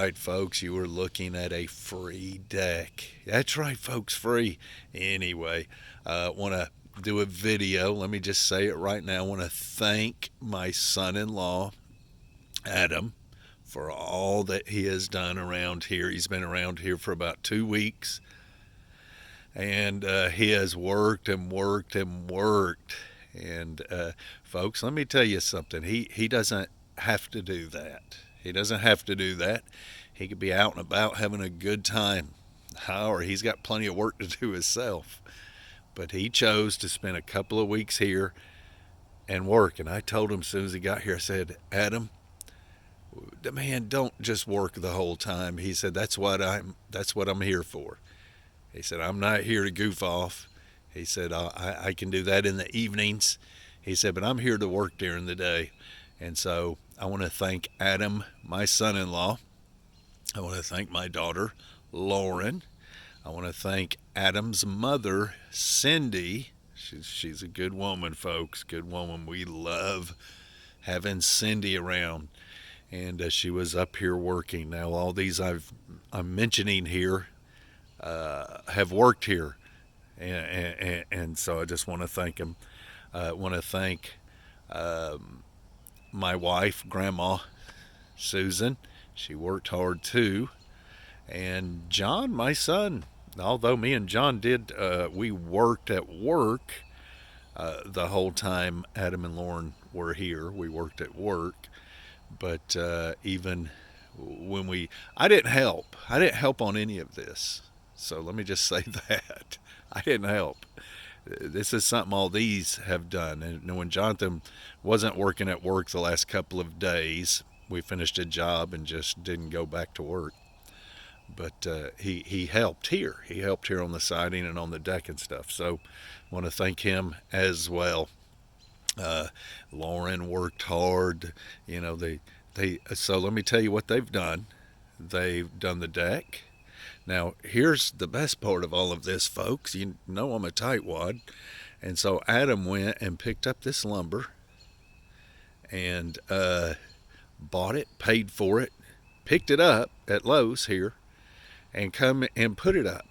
right, folks. You were looking at a free deck. That's right, folks, free. Anyway, want to do a video. Let me just say it right now. I want to thank my son in law, Adam, for all that he has done around here. He's been around here for about 2 weeks, and he has worked and worked and worked. And folks, let me tell you something. He doesn't have to do that. He doesn't have to do that. He could be out and about having a good time, or he's got plenty of work to do himself. But he chose to spend a couple of weeks here and work. And I told him as soon as he got here, I said, Adam, the man, don't just work the whole time. He said, that's what I'm here for. He said, I'm not here to goof off. He said, I can do that in the evenings. He said, but I'm here to work during the day. And so I want to thank Adam, my son in law. I want to thank my daughter, Lauren. I want to thank Adam's mother, Cindy. She's a good woman, folks. Good woman. We love having Cindy around. And she was up here working. Now, all these I'm mentioning here have worked here. And so I just want to thank him. I want to thank my wife, Grandma Susan. She worked hard too. And John, my son, although me and John we worked at work the whole time Adam and Lauren were here. We worked at work. But even when I didn't help. I didn't help on any of this. So let me just say that. I didn't help. This is something all these have done. And when Jonathan wasn't working at work the last couple of days, we finished a job and just didn't go back to work. But he helped here. He helped here on the siding and on the deck and stuff. So I want to thank him as well. Lauren worked hard. You know, so let me tell you what they've done. They've done the deck. Now, here's the best part of all of this, folks. You know I'm a tightwad. And so Adam went and picked up this lumber and bought it, paid for it, picked it up at Lowe's here, and come and put it up.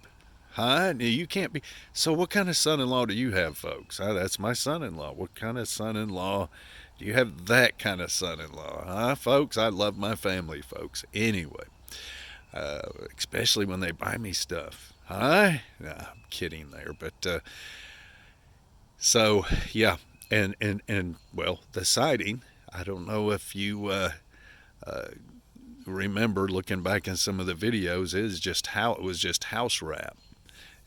Huh? You can't be. So, what kind of son in law do you have, folks? That's my son in law. What kind of son in law do you have? That kind of son in law, huh, folks? I love my family, folks. Anyway, especially when they buy me stuff. Huh? Nah, I'm kidding there. But so, yeah. And well, the siding, I don't know if you remember looking back in some of the videos, it was just house wrap.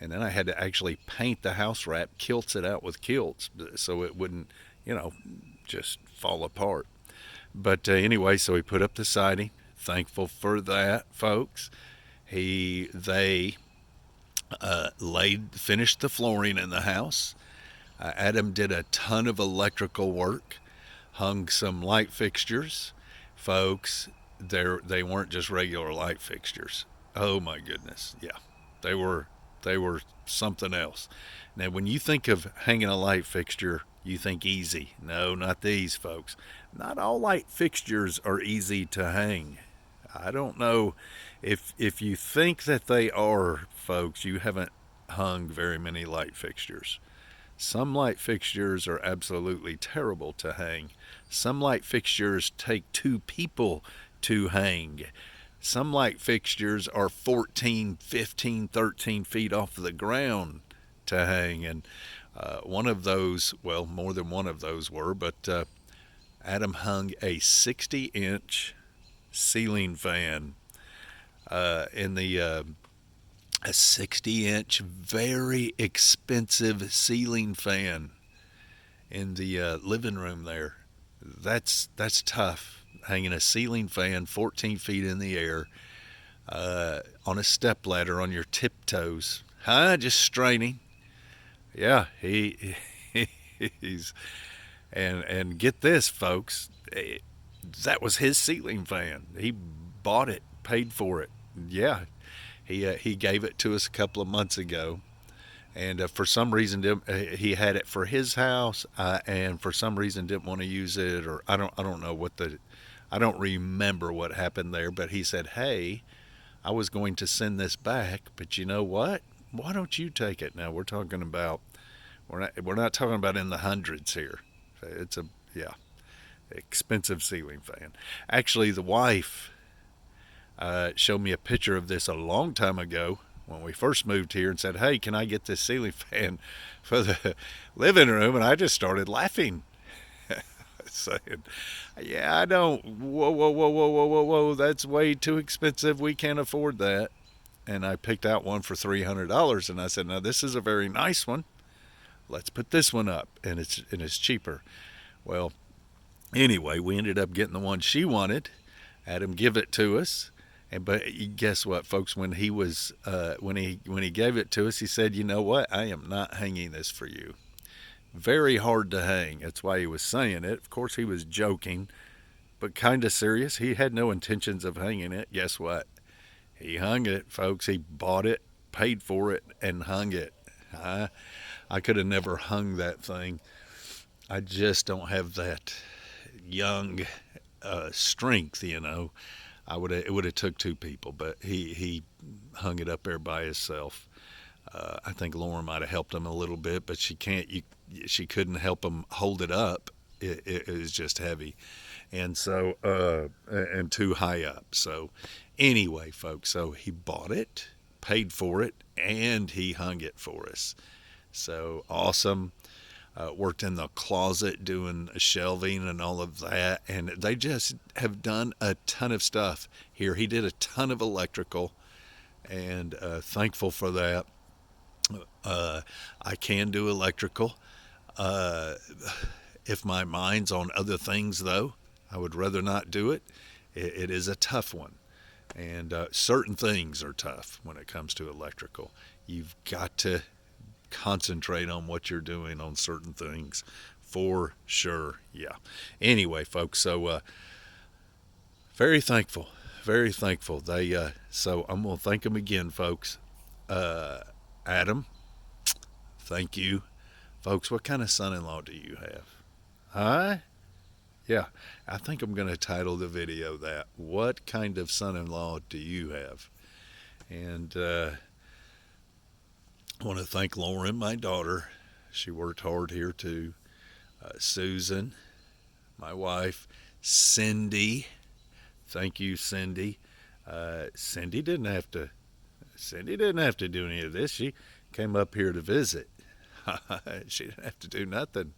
And then I had to actually paint the house wrap, kilts it out with kilts so it wouldn't, just fall apart. But anyway, so he put up the siding. Thankful for that, folks. They finished the flooring in the house. Adam did a ton of electrical work, hung some light fixtures, folks. They weren't just regular light fixtures. Oh my goodness, yeah, they were something else. Now, when you think of hanging a light fixture, you think easy. No, not these, folks. Not all light fixtures are easy to hang. I don't know if you think that they are, folks. You haven't hung very many light fixtures. Some light fixtures are absolutely terrible to hang. Some light fixtures take two people to hang. Some light fixtures are 14, 15, 13 feet off the ground to hang. And one of those, well, more than one of those were, but Adam hung a 60-inch ceiling fan in the a 60-inch, very expensive ceiling fan in the living room there. That's tough. Hanging a ceiling fan 14 feet in the air on a step ladder on your tiptoes. Huh? Just straining. Yeah, he's and get this, folks. That was his ceiling fan. He bought it, paid for it. Yeah, he gave it to us a couple of months ago, and for some reason he had it for his house, and for some reason didn't want to use it, or I don't know what the I don't remember what happened there, but he said, "Hey, I was going to send this back, but you know what? Why don't you take it?" Now we're not talking about in the hundreds here. It's a yeah expensive ceiling fan. Actually, the wife showed me a picture of this a long time ago when we first moved here and said, "Hey, can I get this ceiling fan for the living room?" And I just started laughing, saying, "Yeah, I don't. Whoa, whoa, whoa, whoa, whoa, whoa, whoa! That's way too expensive. We can't afford that." And I picked out one for $300, and I said, "Now this is a very nice one. Let's put this one up, and it's cheaper." Well, anyway, we ended up getting the one she wanted. Adam give it to us, and but guess what, folks? When he gave it to us, he said, "You know what? I am not hanging this for you. Very hard to hang." That's why he was saying it. Of course, he was joking, but kind of serious. He had no intentions of hanging it. Guess what? He hung it, folks. He bought it, paid for it, and hung it. I could have never hung that thing. I just don't have that young strength, you know. It would have took two people, but he hung it up there by himself. I think Lauren might have helped him a little bit, but she couldn't help him hold it up. It was just heavy, and so and too high up. So anyway, folks, so he bought it, paid for it, and he hung it for us. So awesome. Worked in the closet doing shelving and all of that, and they just have done a ton of stuff here. He did a ton of electrical, and thankful for that. I can do electrical. Uh, if my mind's on other things, though, I would rather not do it. It is a tough one, and certain things are tough when it comes to electrical. You've got to concentrate on what you're doing on certain things for sure. Yeah. Anyway, folks, so very thankful, very thankful. So I'm gonna thank them again, folks. Uh, Adam, thank you, folks. What kind of son-in-law do you have? Huh? Yeah, I think I'm gonna title the video that. What kind of son-in-law do you have? And I want to thank Lauren, my daughter. She worked hard here too. Susan, my wife. Cindy, thank you, Cindy. Cindy didn't have to. Cindy didn't have to do any of this. She came up here to visit. She didn't have to do nothing,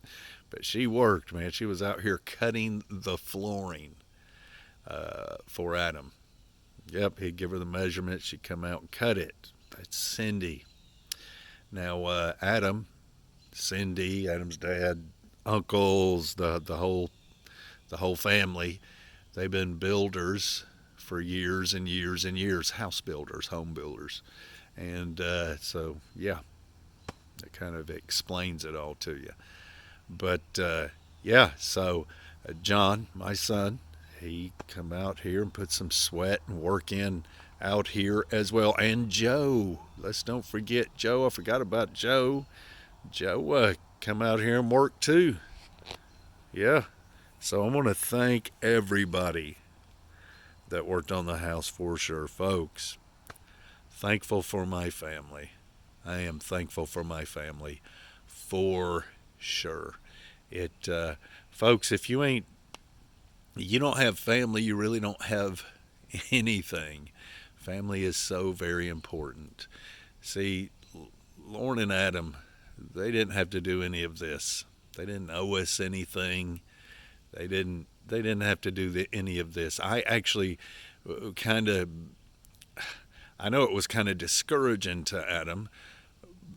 but she worked, man. She was out here cutting the flooring for Adam. Yep, he'd give her the measurement. She'd come out and cut it. That's Cindy. Now, Adam's dad, uncles, the whole family, they've been builders for years and years and years, house builders, home builders, and so yeah, that kind of explains it all to you. But yeah, so John, my son, he come out here and put some sweat and work in out here as well. And Joe, let's don't forget Joe. I forgot about Joe. Joe come out here and work too. Yeah. So I want to thank everybody that worked on the house for sure, folks. Thankful for my family. I am thankful for my family for sure. It, folks, if you don't have family, you really don't have anything. Family is so very important. See, Lauren and Adam, they didn't have to do any of this. They didn't owe us anything. They didn't have to do any of this. I actually kind of I know it was kind of discouraging to Adam,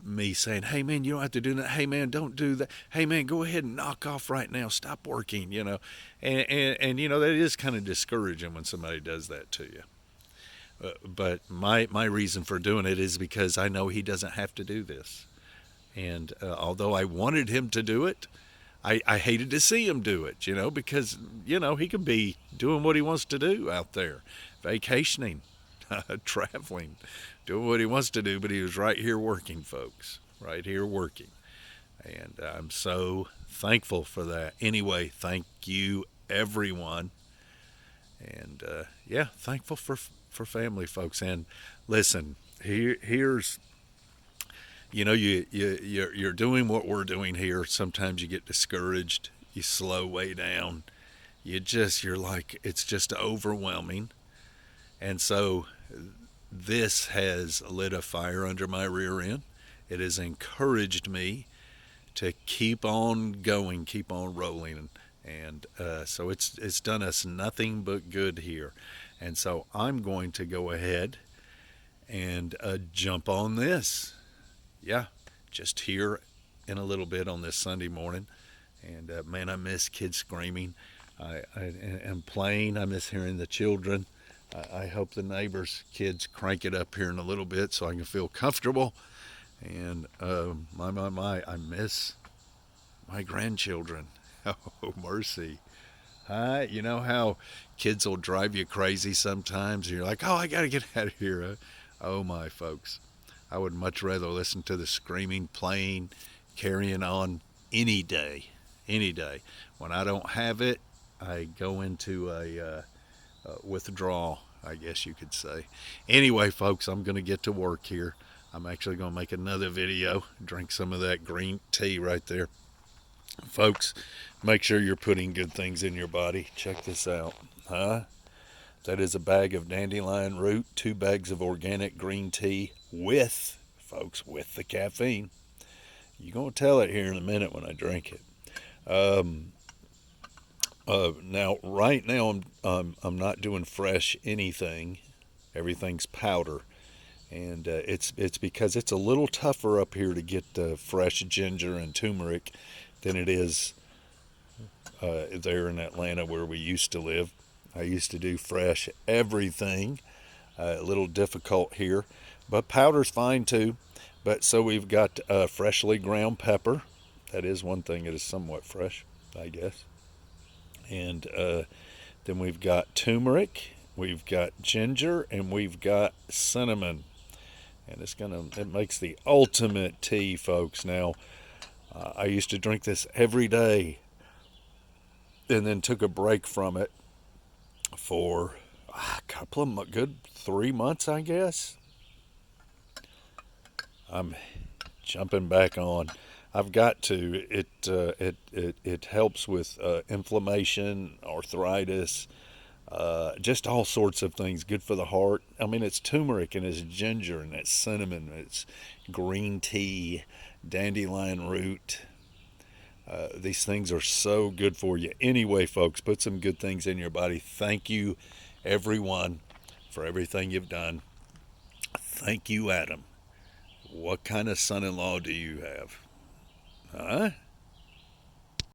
me saying, "Hey man, you don't have to do that. Hey man, don't do that. Hey man, go ahead and knock off right now. Stop working." And that is kind of discouraging when somebody does that to you. But my reason for doing it is because I know he doesn't have to do this. And although I wanted him to do it, I hated to see him do it, because, he could be doing what he wants to do out there, vacationing, traveling, doing what he wants to do, but he was right here working, folks, right here working. And I'm so thankful for that. Anyway, thank you, everyone. And yeah, thankful for family, folks. And listen, here's you're doing what we're doing here. Sometimes you get discouraged, you slow way down, you're like it's just overwhelming. And so this has lit a fire under my rear end. It has encouraged me to keep on going, keep on rolling, and so it's done us nothing but good here. And so I'm going to go ahead and jump on this. Yeah, just here in a little bit on this Sunday morning. And man, I miss kids screaming. And playing. I miss hearing the children. I hope the neighbors' kids crank it up here in a little bit so I can feel comfortable. And I miss my grandchildren. Oh, mercy. You know how kids will drive you crazy sometimes? You're like, oh, I got to get out of here. Oh, my folks. I would much rather listen to the screaming, playing, carrying on any day. Any day. When I don't have it, I go into a withdrawal, I guess you could say. Anyway, folks, I'm going to get to work here. I'm actually going to make another video, drink some of that green tea right there. Folks, make sure you're putting good things in your body. Check this out. That is a bag of dandelion root, 2 bags of organic green tea with, folks, with the caffeine. You're going to tell it here in a minute when I drink it. Now, right now, I'm not doing fresh anything. Everything's powder, and it's because it's a little tougher up here to get fresh ginger and turmeric than it is there in Atlanta where we used to live. I used to do fresh everything. A little difficult here, but powder's fine too. But so we've got freshly ground pepper. That is one thing that is somewhat fresh, I guess. And then we've got turmeric, we've got ginger, and we've got cinnamon. And it makes the ultimate tea, folks. Now, I used to drink this every day, and then took a break from it for a couple of good 3 months, I guess. I'm jumping back on. I've got to. It helps with inflammation, arthritis, just all sorts of things. Good for the heart. I mean, it's turmeric and it's ginger and it's cinnamon, it's green tea, dandelion root. These things are so good for you. Anyway, folks, put some good things in your body. Thank you, everyone, for everything you've done. Thank you, Adam. What kind of son-in-law do you have? Huh?